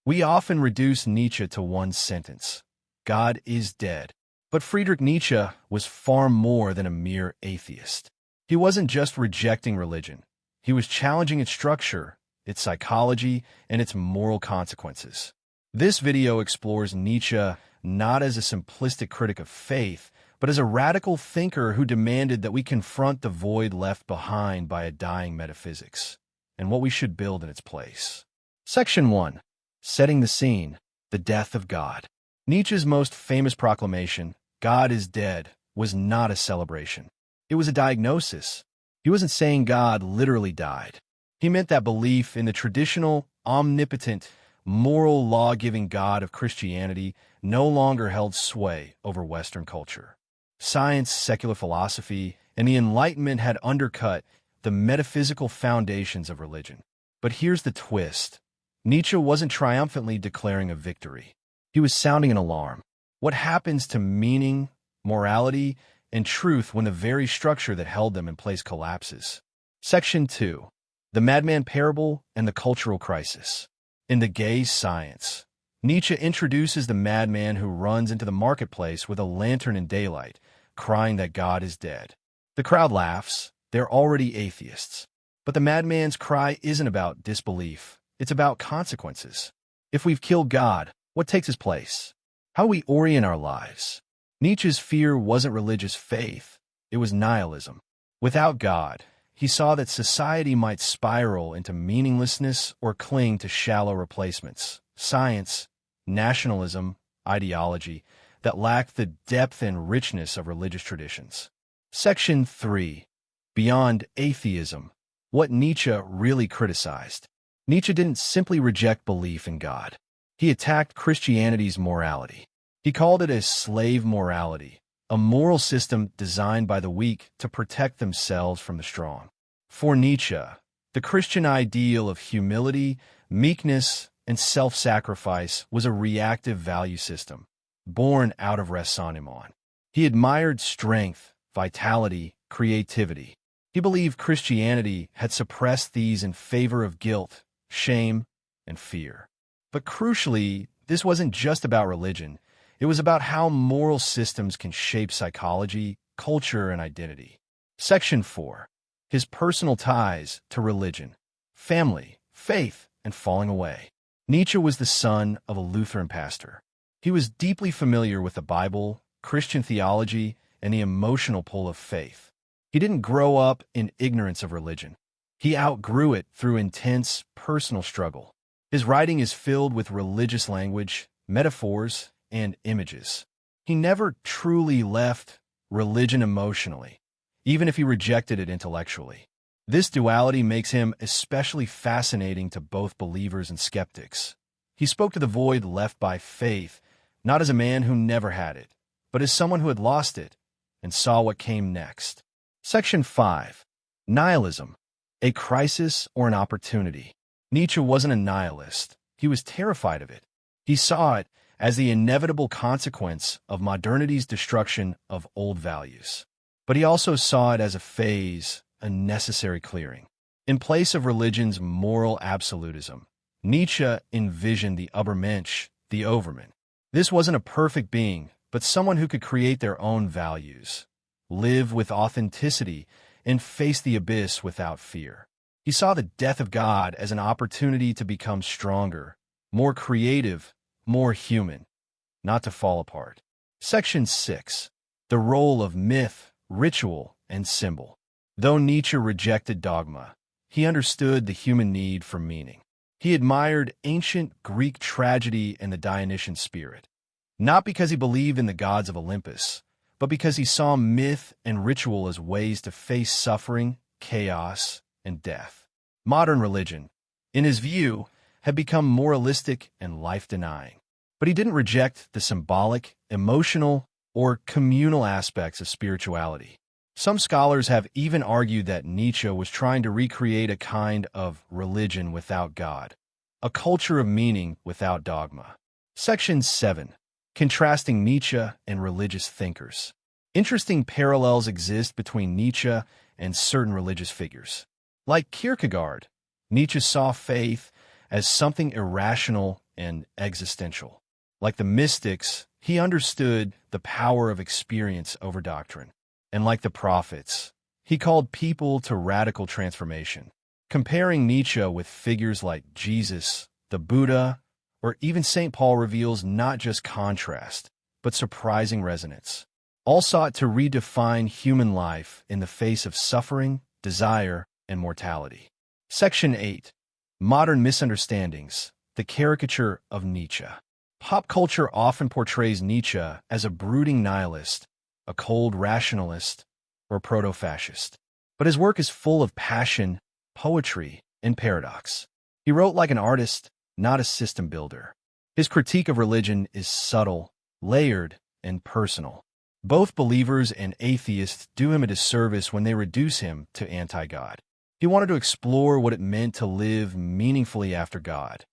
We often reduce Nietzsche to one sentence: God is dead. But Friedrich Nietzsche was far more than a mere atheist. He wasn't just rejecting religion. He was challenging its structure, its psychology, and its moral consequences. This video explores Nietzsche not as a simplistic critic of faith, but as a radical thinker who demanded that we confront the void left behind by a dying metaphysics, and what we should build in its place. Section 1. Setting the scene: the death of God. Nietzsche's most famous proclamation, "God is dead," was not a celebration. It was a diagnosis. He wasn't saying God literally died. He meant that belief in the traditional, omnipotent, moral law-giving God of Christianity no longer held sway over Western culture. Science, secular philosophy, and the Enlightenment had undercut the metaphysical foundations of religion. But here's the twist. Nietzsche wasn't triumphantly declaring a victory. He was sounding an alarm. What happens to meaning, morality, and truth when the very structure that held them in place collapses? Section 2. The Madman Parable and the Cultural Crisis. In The Gay Science, Nietzsche introduces the madman who runs into the marketplace with a lantern in daylight, crying that God is dead. The crowd laughs. They're already atheists. But the madman's cry isn't about disbelief. It's about consequences. If we've killed God, what takes his place? How we orient our lives? Nietzsche's fear wasn't religious faith. It was nihilism. Without God, he saw that society might spiral into meaninglessness or cling to shallow replacements: science, nationalism, ideology that lacked the depth and richness of religious traditions. Section 3. Beyond atheism. What Nietzsche really criticized. Nietzsche didn't simply reject belief in God. He attacked Christianity's morality. He called it a slave morality, a moral system designed by the weak to protect themselves from the strong. For Nietzsche, the Christian ideal of humility, meekness, and self-sacrifice was a reactive value system, born out of raisonnement. He admired strength, vitality, creativity. He believed Christianity had suppressed these in favor of guilt, shame, and fear. But crucially, this wasn't just about religion. It was about how moral systems can shape psychology, culture, and identity. Section 4. His personal ties to religion, family, faith, and falling away. Nietzsche was the son of a Lutheran pastor. He was deeply familiar with the Bible, Christian theology, and the emotional pull of faith. He didn't grow up in ignorance of religion. He outgrew it through intense personal struggle. His writing is filled with religious language, metaphors, and images. He never truly left religion emotionally, even if he rejected it intellectually. This duality makes him especially fascinating to both believers and skeptics. He spoke to the void left by faith, not as a man who never had it, but as someone who had lost it and saw what came next. Section 5. Nihilism. A crisis or an opportunity. Nietzsche wasn't a nihilist. He was terrified of it. He saw it as the inevitable consequence of modernity's destruction of old values. But he also saw it as a phase, a necessary clearing. In place of religion's moral absolutism, Nietzsche envisioned the Übermensch, the overman. This wasn't a perfect being, but someone who could create their own values, live with authenticity, and face the abyss without fear. He saw the death of God as an opportunity to become stronger, more creative, more human, not to fall apart. Section 6. The role of myth, ritual, and symbol. Though Nietzsche rejected dogma, he understood the human need for meaning. He admired ancient Greek tragedy and the Dionysian spirit, not because he believed in the gods of Olympus, but because he saw myth and ritual as ways to face suffering, chaos, and death. Modern religion, in his view, had become moralistic and life-denying. But he didn't reject the symbolic, emotional, or communal aspects of spirituality. Some scholars have even argued that Nietzsche was trying to recreate a kind of religion without God, a culture of meaning without dogma. Section 7. Contrasting Nietzsche and religious thinkers. Interesting parallels exist between Nietzsche and certain religious figures. Like Kierkegaard, Nietzsche saw faith as something irrational and existential. Like the mystics, he understood the power of experience over doctrine. And like the prophets, he called people to radical transformation. Comparing Nietzsche with figures like Jesus, the Buddha, or even St. Paul reveals not just contrast, but surprising resonance. All sought to redefine human life in the face of suffering, desire, and mortality. Section 8. Modern Misunderstandings, the Caricature of Nietzsche. Pop culture often portrays Nietzsche as a brooding nihilist, a cold rationalist, or proto-fascist. But his work is full of passion, poetry, and paradox. He wrote like an artist, not a system builder. His critique of religion is subtle, layered, and personal. Both believers and atheists do him a disservice when they reduce him to anti-God. He wanted to explore what it meant to live meaningfully after God,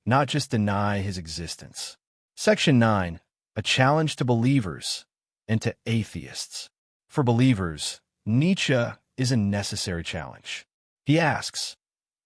not just deny his existence. Section 9. A challenge to believers and to atheists. For believers, Nietzsche is a necessary challenge. He asks,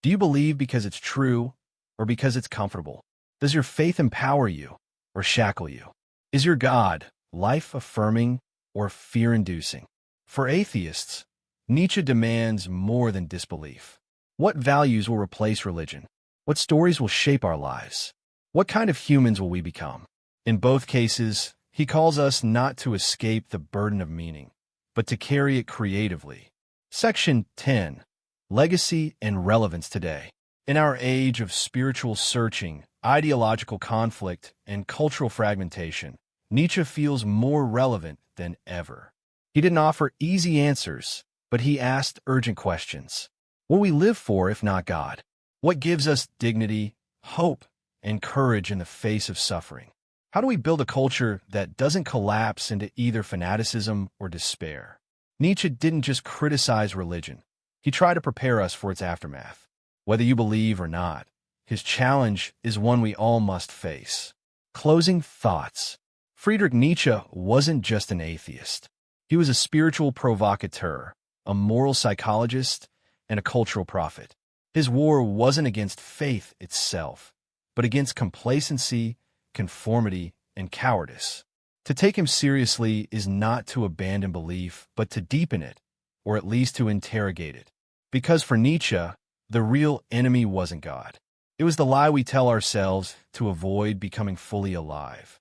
do you believe because it's true or because it's comfortable? Does your faith empower you or shackle you? Is your God life-affirming or fear-inducing? For atheists, Nietzsche demands more than disbelief. What values will replace religion? What stories will shape our lives? What kind of humans will we become? In both cases, he calls us not to escape the burden of meaning, but to carry it creatively. Section 10. Legacy and Relevance Today. In our age of spiritual searching, ideological conflict, and cultural fragmentation, Nietzsche feels more relevant than ever. He didn't offer easy answers, but he asked urgent questions. What do we live for if not God? What gives us dignity, hope, and courage in the face of suffering? How do we build a culture that doesn't collapse into either fanaticism or despair? Nietzsche didn't just criticize religion. He tried to prepare us for its aftermath. Whether you believe or not, his challenge is one we all must face. Closing thoughts. Friedrich Nietzsche wasn't just an atheist. He was a spiritual provocateur, a moral psychologist, and a cultural prophet. His war wasn't against faith itself, but against complacency, conformity, and cowardice. To take him seriously is not to abandon belief, but to deepen it, or at least to interrogate it. Because for Nietzsche, the real enemy wasn't God. It was the lie we tell ourselves to avoid becoming fully alive.